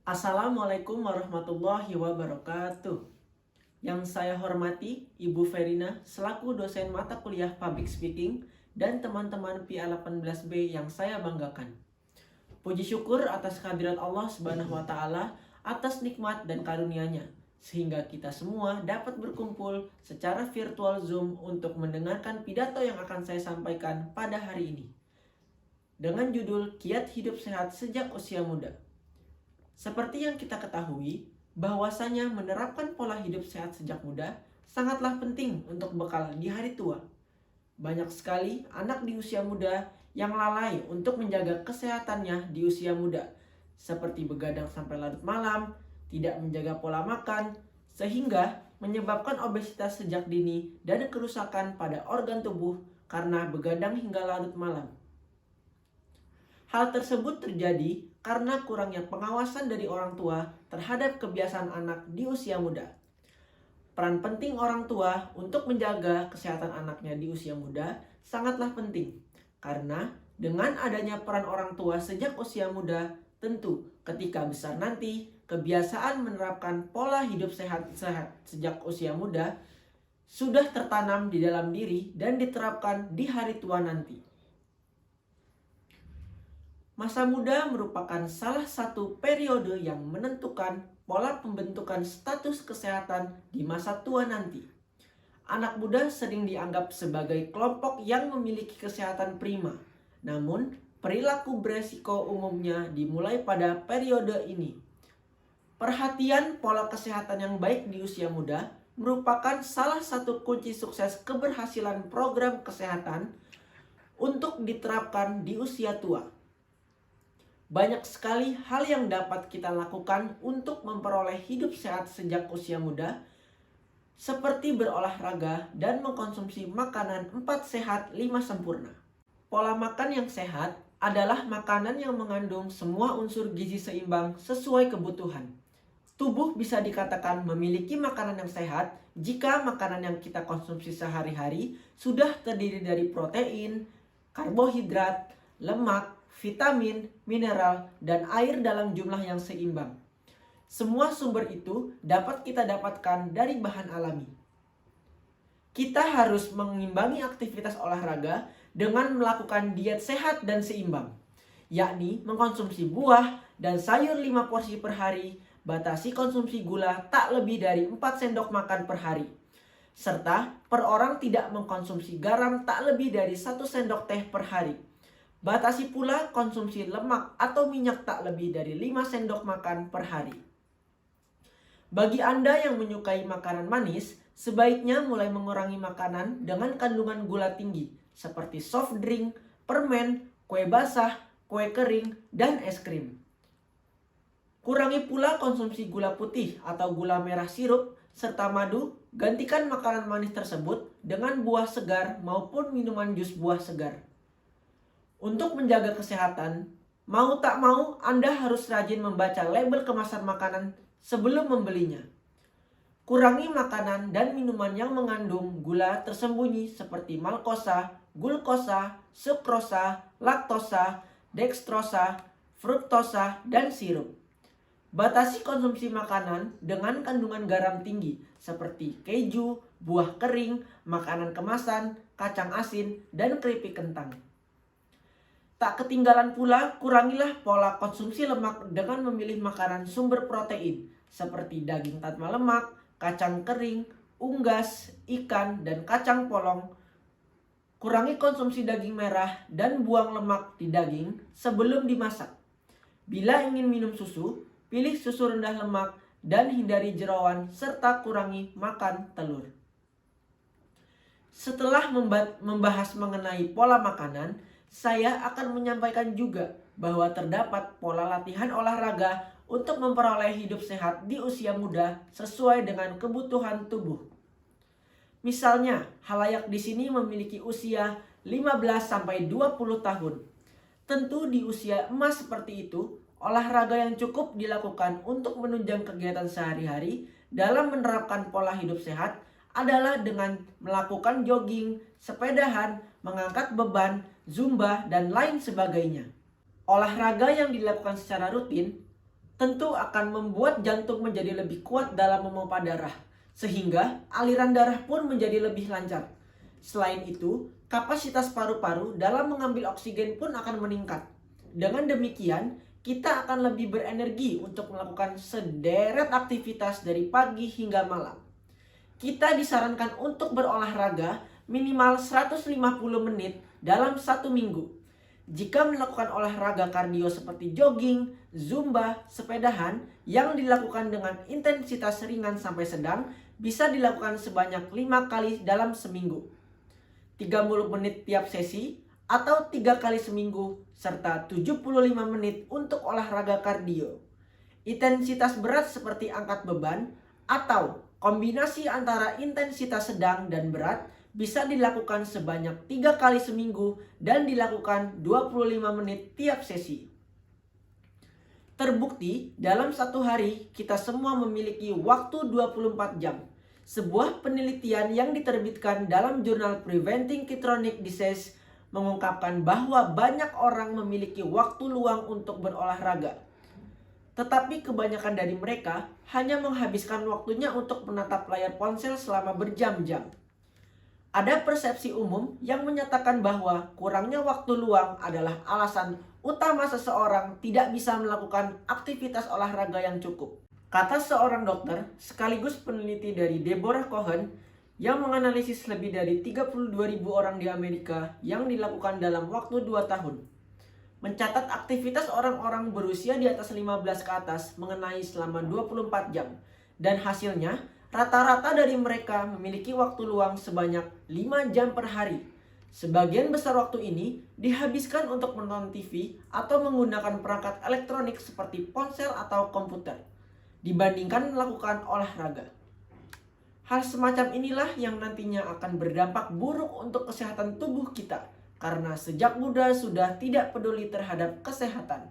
Assalamualaikum warahmatullahi wabarakatuh. Yang saya hormati Ibu Verina selaku dosen mata kuliah Public Speaking dan teman-teman PA18B yang saya banggakan. Puji syukur atas kehadirat Allah Subhanahu wa taala atas nikmat dan karunia-Nya sehingga kita semua dapat berkumpul secara virtual Zoom untuk mendengarkan pidato yang akan saya sampaikan pada hari ini. Dengan judul Kiat Hidup Sehat Sejak Usia Muda. Seperti yang kita ketahui, bahwasanya menerapkan pola hidup sehat sejak muda sangatlah penting untuk bekal di hari tua. Banyak sekali anak di usia muda yang lalai untuk menjaga kesehatannya di usia muda, seperti begadang sampai larut malam, tidak menjaga pola makan, sehingga menyebabkan obesitas sejak dini dan kerusakan pada organ tubuh karena begadang hingga larut malam. Hal tersebut terjadi karena kurangnya pengawasan dari orang tua terhadap kebiasaan anak di usia muda. Peran penting orang tua untuk menjaga kesehatan anaknya di usia muda sangatlah penting. Karena dengan adanya peran orang tua sejak usia muda, tentu ketika besar nanti kebiasaan menerapkan pola hidup sehat sejak usia muda sudah tertanam di dalam diri dan diterapkan di hari tua nanti. Masa muda merupakan salah satu periode yang menentukan pola pembentukan status kesehatan di masa tua nanti. Anak muda sering dianggap sebagai kelompok yang memiliki kesehatan prima. Namun, perilaku beresiko umumnya dimulai pada periode ini. Perhatian pola kesehatan yang baik di usia muda merupakan salah satu kunci sukses keberhasilan program kesehatan untuk diterapkan di usia tua. Banyak sekali hal yang dapat kita lakukan untuk memperoleh hidup sehat sejak usia muda, seperti berolahraga dan mengkonsumsi makanan 4 sehat 5 sempurna. Pola makan yang sehat adalah makanan yang mengandung semua unsur gizi seimbang sesuai kebutuhan. Tubuh bisa dikatakan memiliki makanan yang sehat jika makanan yang kita konsumsi sehari-hari sudah terdiri dari protein, karbohidrat, lemak, vitamin, mineral, dan air dalam jumlah yang seimbang. Semua sumber itu dapat kita dapatkan dari bahan alami. Kita harus mengimbangi aktivitas olahraga dengan melakukan diet sehat dan seimbang, yakni mengkonsumsi buah dan sayur 5 porsi per hari, batasi konsumsi gula tak lebih dari 4 sendok makan per hari, serta per orang tidak mengkonsumsi garam tak lebih dari 1 sendok teh per hari. Batasi pula konsumsi lemak atau minyak tak lebih dari 5 sendok makan per hari. Bagi Anda yang menyukai makanan manis, sebaiknya mulai mengurangi makanan dengan kandungan gula tinggi, seperti soft drink, permen, kue basah, kue kering, dan es krim. Kurangi pula konsumsi gula putih atau gula merah sirup, serta madu. Gantikan makanan manis tersebut dengan buah segar maupun minuman jus buah segar. Untuk menjaga kesehatan, mau tak mau Anda harus rajin membaca label kemasan makanan sebelum membelinya. Kurangi makanan dan minuman yang mengandung gula tersembunyi seperti malkosa, glukosa, sukrosa, laktosa, dekstrosa, fruktosa, dan sirup. Batasi konsumsi makanan dengan kandungan garam tinggi seperti keju, buah kering, makanan kemasan, kacang asin, dan keripik kentang. Tak ketinggalan pula, kurangilah pola konsumsi lemak dengan memilih makanan sumber protein seperti daging tanpa lemak, kacang kering, unggas, ikan, dan kacang polong. Kurangi konsumsi daging merah dan buang lemak di daging sebelum dimasak. Bila ingin minum susu, pilih susu rendah lemak dan hindari jeroan serta kurangi makan telur. Setelah membahas mengenai pola makanan, saya akan menyampaikan juga bahwa terdapat pola latihan olahraga untuk memperoleh hidup sehat di usia muda sesuai dengan kebutuhan tubuh. Misalnya, halayak di sini memiliki usia 15-20 tahun. Tentu di usia emas seperti itu, olahraga yang cukup dilakukan untuk menunjang kegiatan sehari-hari dalam menerapkan pola hidup sehat adalah dengan melakukan jogging, sepedahan, mengangkat beban, zumba, dan lain sebagainya. Olahraga yang dilakukan secara rutin tentu akan membuat jantung menjadi lebih kuat dalam memompa darah, sehingga aliran darah pun menjadi lebih lancar. Selain itu, kapasitas paru-paru dalam mengambil oksigen pun akan meningkat. Dengan demikian, kita akan lebih berenergi untuk melakukan sederet aktivitas dari pagi hingga malam. Kita disarankan untuk berolahraga minimal 150 menit dalam satu minggu. Jika melakukan olahraga kardio seperti jogging, zumba, sepedahan yang dilakukan dengan intensitas ringan sampai sedang, bisa dilakukan sebanyak 5 kali dalam seminggu. 30 menit tiap sesi atau 3 kali seminggu serta 75 menit untuk olahraga kardio. Intensitas berat seperti angkat beban atau kombinasi antara intensitas sedang dan berat bisa dilakukan sebanyak 3 kali seminggu dan dilakukan 25 menit tiap sesi. Terbukti dalam satu hari kita semua memiliki waktu 24 jam. Sebuah penelitian yang diterbitkan dalam jurnal Preventing Chronic Disease mengungkapkan bahwa banyak orang memiliki waktu luang untuk berolahraga. Tetapi kebanyakan dari mereka hanya menghabiskan waktunya untuk menatap layar ponsel selama berjam-jam. Ada persepsi umum yang menyatakan bahwa kurangnya waktu luang adalah alasan utama seseorang tidak bisa melakukan aktivitas olahraga yang cukup. Kata seorang dokter sekaligus peneliti dari Deborah Cohen yang menganalisis lebih dari 32.000 orang di Amerika yang dilakukan dalam waktu 2 tahun. Mencatat aktivitas orang-orang berusia di atas 15 ke atas mengenai selama 24 jam. Dan hasilnya, rata-rata dari mereka memiliki waktu luang sebanyak 5 jam per hari. Sebagian besar waktu ini dihabiskan untuk menonton TV atau menggunakan perangkat elektronik seperti ponsel atau komputer, dibandingkan melakukan olahraga. Hal semacam inilah yang nantinya akan berdampak buruk untuk kesehatan tubuh kita, karena sejak muda sudah tidak peduli terhadap kesehatan.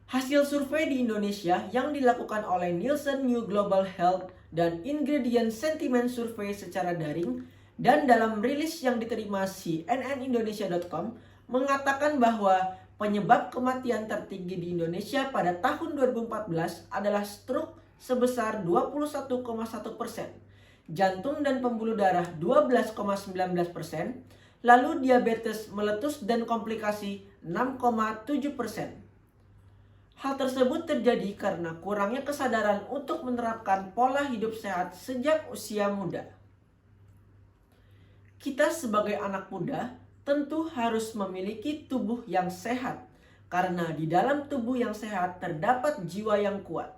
Hasil survei di Indonesia yang dilakukan oleh Nielsen New Global Health dan Ingredient Sentiment Survey secara daring dan dalam rilis yang diterima cnnindonesia.com mengatakan bahwa penyebab kematian tertinggi di Indonesia pada tahun 2014 adalah stroke sebesar 21,1%, jantung dan pembuluh darah 12,19%, lalu diabetes meletus dan komplikasi 6,7%. Hal tersebut terjadi karena kurangnya kesadaran untuk menerapkan pola hidup sehat sejak usia muda. Kita sebagai anak muda tentu harus memiliki tubuh yang sehat, karena di dalam tubuh yang sehat terdapat jiwa yang kuat.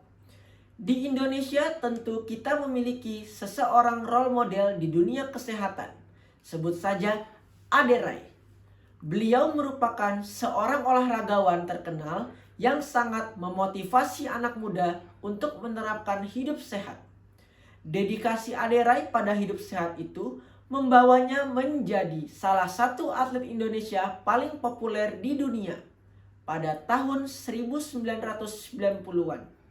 Di Indonesia tentu kita memiliki seseorang role model di dunia kesehatan. Sebut saja Ade Rai. Beliau merupakan seorang olahragawan terkenal yang sangat memotivasi anak muda untuk menerapkan hidup sehat. Dedikasi Ade Rai pada hidup sehat itu membawanya menjadi salah satu atlet Indonesia paling populer di dunia pada tahun 1990-an.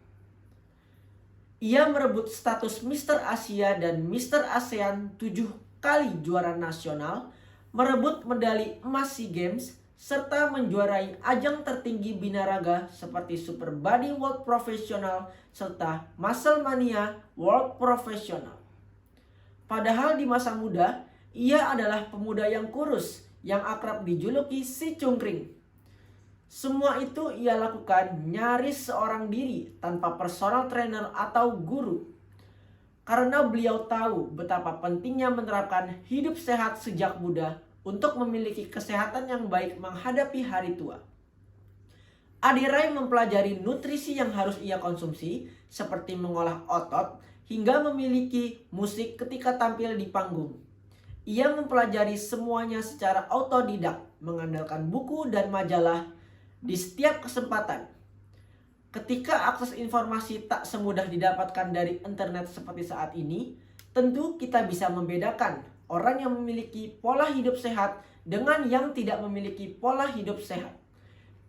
Ia merebut status Mister Asia dan Mister ASEAN 7 kali juara nasional, merebut medali emas SEA Games, serta menjuarai ajang tertinggi binaraga seperti Super Body World Professional serta Muscle Mania World Professional. Padahal di masa muda, ia adalah pemuda yang kurus yang akrab dijuluki si cungkring. Semua itu ia lakukan nyaris seorang diri tanpa personal trainer atau guru. Karena beliau tahu betapa pentingnya menerapkan hidup sehat sejak muda untuk memiliki kesehatan yang baik menghadapi hari tua. Ade Rai mempelajari nutrisi yang harus ia konsumsi, seperti mengolah otot, hingga memiliki musik ketika tampil di panggung. Ia mempelajari semuanya secara autodidak, mengandalkan buku dan majalah di setiap kesempatan. Ketika akses informasi tak semudah didapatkan dari internet seperti saat ini, tentu kita bisa membedakan orang yang memiliki pola hidup sehat dengan yang tidak memiliki pola hidup sehat.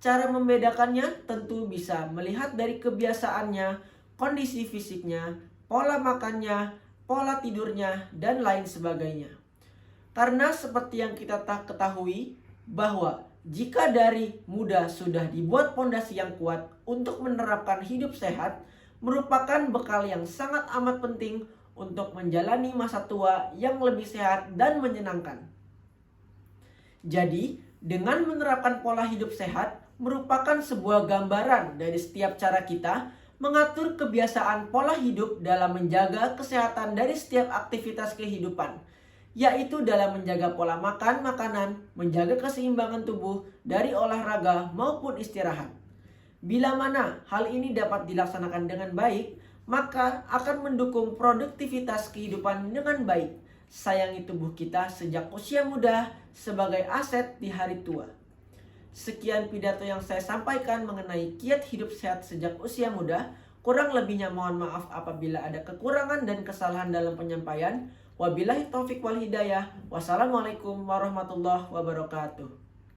Cara membedakannya tentu bisa melihat dari kebiasaannya, kondisi fisiknya, pola makannya, pola tidurnya, dan lain sebagainya. Karena seperti yang kita ketahui bahwa Jika dari muda sudah dibuat pondasi yang kuat untuk menerapkan hidup sehat, merupakan bekal yang sangat amat penting untuk menjalani masa tua yang lebih sehat dan menyenangkan. Jadi, dengan menerapkan pola hidup sehat merupakan sebuah gambaran dari setiap cara kita mengatur kebiasaan pola hidup dalam menjaga kesehatan dari setiap aktivitas kehidupan, yaitu dalam menjaga pola makan makanan, menjaga keseimbangan tubuh dari olahraga maupun istirahat. Bila mana hal ini dapat dilaksanakan dengan baik, maka akan mendukung produktivitas kehidupan dengan baik. Sayangi tubuh kita sejak usia muda sebagai aset di hari tua. Sekian pidato yang saya sampaikan mengenai kiat hidup sehat sejak usia muda. Kurang lebihnya mohon maaf apabila ada kekurangan dan kesalahan dalam penyampaian. Wabillahi taufik wal hidayah. Wassalamualaikum warahmatullahi wabarakatuh.